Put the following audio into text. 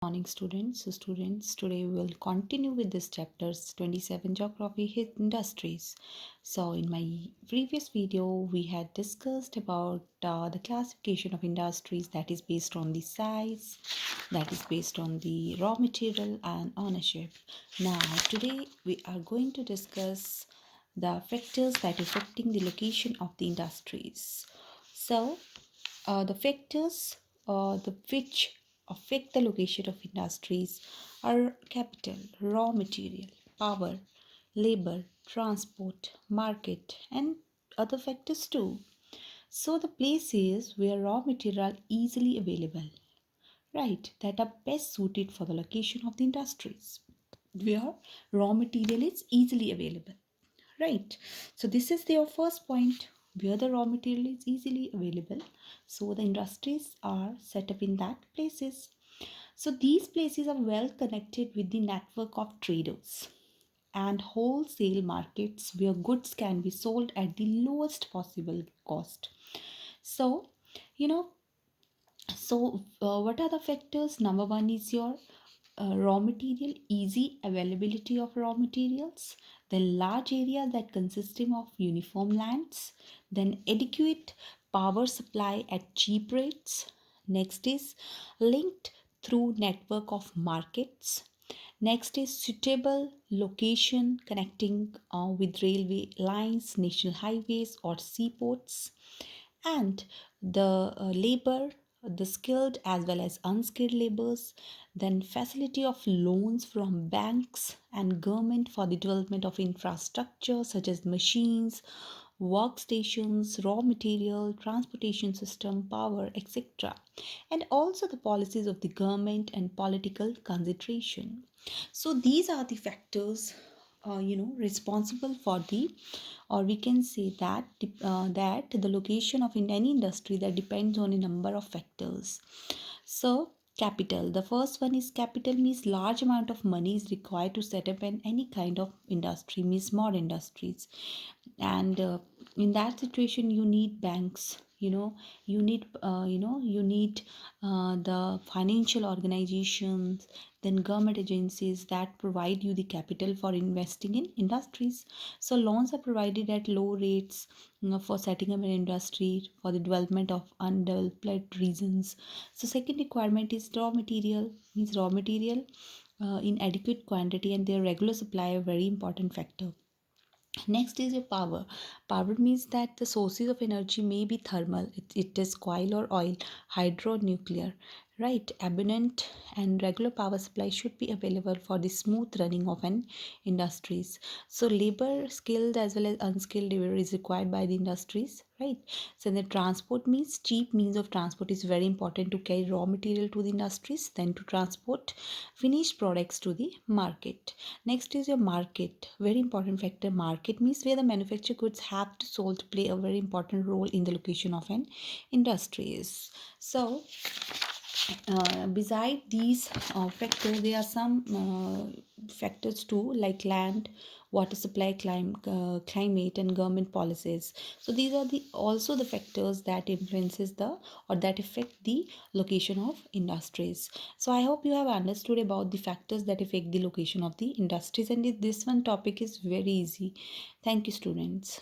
Morning students. Today we will continue with this chapters 27 geography hit industries. So in my previous video we had discussed about the classification of industries, that is based on the size, that is based on the raw material and ownership. Now today we are going to discuss the factors that affecting the location of the industries. So the factors which affect the location of industries are capital, raw material, power, labor, transport, market, and other factors too. So the places where raw material are easily available, right, that are best suited for the location of the industries, where raw material is easily available, right? So this is their first point, where the raw material is easily available, so the industries are set up in that places. So these places are well connected with the network of traders and wholesale markets where goods can be sold at the lowest possible cost. So you know what are the factors? Number one is your raw material, easy availability of raw materials, then large area that consisting of uniform lands, then adequate power supply at cheap rates. Next is linked through network of markets. Next is suitable location connecting with railway lines, national highways, or seaports, and the labor, the skilled as well as unskilled labors, then facility of loans from banks and government for the development of infrastructure such as machines, workstations, raw material, transportation system, power, etc., and also the policies of the government and political consideration. So these are the factors responsible for the, or we can say that that the location of in any industry that depends on a number of factors. So capital, the first one is capital means large amount of money is required to set up any kind of industry, means small industries, and in that situation you need banks, you need the financial organizations, then government agencies that provide you the capital for investing in industries. So loans are provided at low rates, for setting up an industry for the development of undeveloped regions. So second requirement is raw material, means raw material in adequate quantity and their regular supply, a very important factor. Next is your power. Power means that the sources of energy may be thermal, it is coal or oil, hydro, nuclear, right? Abundant and regular power supply should be available for the smooth running of an industries. So labor, skilled as well as unskilled labor is required by the industries, right? So the transport means cheap means of transport is very important to carry raw material to the industries, then to transport finished products to the market. Next is your market, very important factor. Market means where the manufactured goods have to sold, play a very important role in the location of an industries. So beside these factors, there are some factors too, like land, water supply, climate, and government policies. So these are the also the factors that influences the, or that affect the location of industries. So I hope you have understood about the factors that affect the location of the industries, and this one topic is very easy. Thank you, students.